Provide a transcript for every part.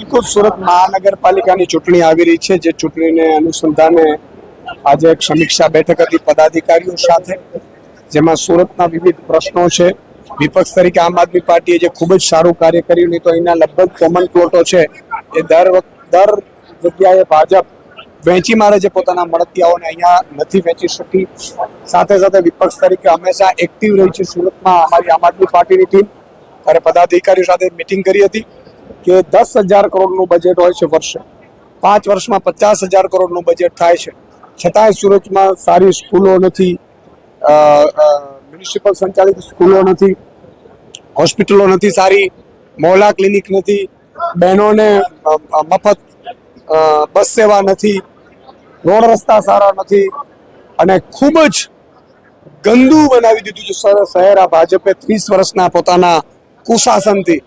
બિલકુલ સુરત મહાનગરપાલિકાની ચૂંટણી આવી રહી છે, જે ચૂંટણીને અનુસંધાને આજે એક સમીક્ષા બેઠક હતી પદાધિકારીઓ સાથે, જેમાં સુરતના વિવિધ પ્રશ્નો છે. વિપક્ષ તરીકે આમ આદમી પાર્ટીએ જે ખૂબ જ સારું કાર્ય કર્યું, નહીં તો એના લગભગ કોમન પ્લોટો છે એ દર જગ્યાએ ભાજપ વહેંચી મારે છે પોતાના મળતિયાઓને, અહીંયા નથી વહેંચી શકી. સાથે સાથે વિપક્ષ તરીકે હંમેશા એક્ટિવ રહી છે સુરતમાં અમારી આમ આદમી પાર્ટીની ટીમ. ત્યારે પદાધિકારીઓ સાથે મિટિંગ કરી હતી કે 10,000 કરોડનું બજેટ હોય છે વર્ષે, 5 વર્ષમાં 50,000 કરોડનું બજેટ થાય છે, છતાંય સુરતમાં સારી સ્કૂલો નથી, મ્યુનિસિપલ સંચાલિત સ્કૂલો નથી, હોસ્પિટલો નથી સારી, મોહલ્લા ક્લિનિક નથી, બહેનોને મફત બસ સેવા નથી, રોડ રસ્તા સારા નથી, અને ખૂબ જ ગંદુ બનાવી દીધું છે શહેર આ ભાજપે 30 વર્ષના પોતાના કુશાસનથી.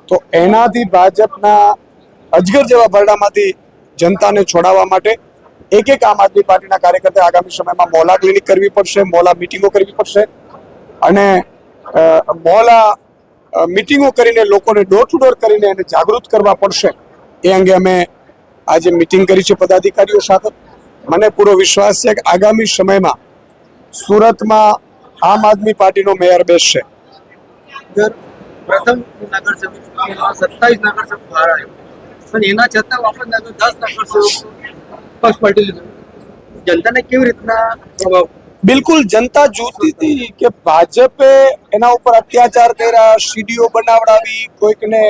તો એનાથી ભાજપના અજગર જેવા ભરડામાંથી જનતાને છોડાવવા માટે એક આમ આદમી પાર્ટીના કાર્યકર્તા આગામી સમયમાં મોહલ્લા ક્લિનિક કરવી પડશે, મોહલ્લા મિટિંગો કરવી પડશે, અને મોહલ્લા મિટિંગો કરીને લોકોને ડોર ટુ ડોર કરીને એને જાગૃત કરવા પડશે. એ અંગે અમે આજે મિટિંગ કરી છે પદાધિકારીઓ સાથે. મને પૂરો વિશ્વાસ છે કે આગામી સમયમાં સુરતમાં આમ આદમી પાર્ટીનો મેયર બેસશે. પ્રથમ નગર સમિતિમાં 27 નગરસેવક બહાર આવ્યો, પણ એના છતાં વાપસ 10 નગરસેવક પક્ષ પલટી લીધો. જનતાને કેવી રીતના પ્રભાવ? બિલકુલ જનતા જોતી હતી કે ભાજપે એના ઉપર અત્યાચાર કર્યા, સીડીઓ બનાવડાવી, કોઈકને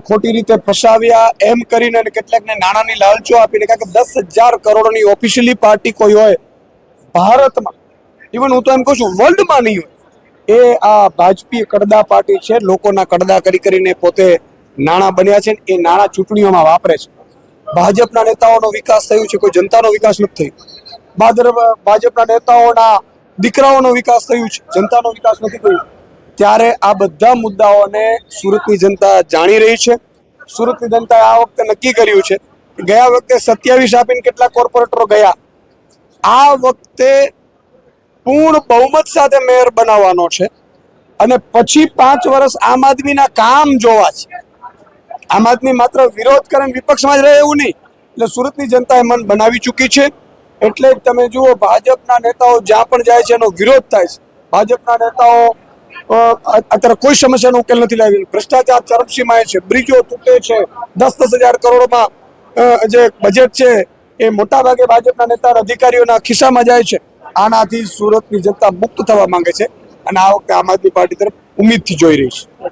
ખોટી રીતે ફસાવ્યા, એમ કરીને કેટલાકને નાણાંની લાલચો આપીને, કારણ કે 10,000 કરોડની ઓફિશિયલી પાર્ટી કોઈ હોય ભારતમાં, ઇવન હું તો એમ કહું છું વર્લ્ડમાં નહીં હોય, એ આ ભાજપી કડદા પાર્ટી છે. લોકોના કડદા કરીને પોતે નાણાં બન્યા છે, એ નાણાં ચૂંટણીઓમાં વાપરે છે. ભાજપના નેતાઓનો વિકાસ થયું છે, કોઈ જનતાનો વિકાસ નથી થયો. ભાજપના નેતાઓના દીકરાઓનો વિકાસ થયું છે, જનતાનો વિકાસ નથી થયો. ત્યારે આ બધા મુદ્દાઓને સુરતની જનતા જાણી રહી છે. સુરતની જનતાએ આ વખતે નક્કી કર્યું છે, ગયા વખતે 27 આપીને કેટલાક કોર્પોરેટરો ગયા, આ વખતે પૂર્ણ બહુમત સાથે મેયર બનાવવાનો છે, અને પછી 5 વર્ષ આમ આદમીના કામ જોવા છે. આમ આદમી માત્ર વિરોધ કરે વિપક્ષમાં જ રહે એવું નહીં. એટલે સુરતની જનતાએ મન બનાવી ચૂકી છે. એટલે જ તમે જુઓ ભાજપના નેતાઓ જ્યાં પણ જાય છે એનો વિરોધ થાય છે. ભાજપના નેતાઓ અત્યારે કોઈ સમસ્યાનો ઉકેલ નથી લાવી. ભ્રષ્ટાચાર ચરમસીમાએ છે, બ્રિજો તૂટે છે, 10,000 કરોડમાં જે બજેટ છે એ મોટાભાગે ભાજપના નેતા અધિકારીઓના ખિસ્સામાં જાય છે. આનાથી સુરતની જનતા મુક્ત થવા માંગે છે, અને આ વખતે આમ આદમી પાર્ટી તરફ ઉમ્મીદથી જોઈ રહી છે.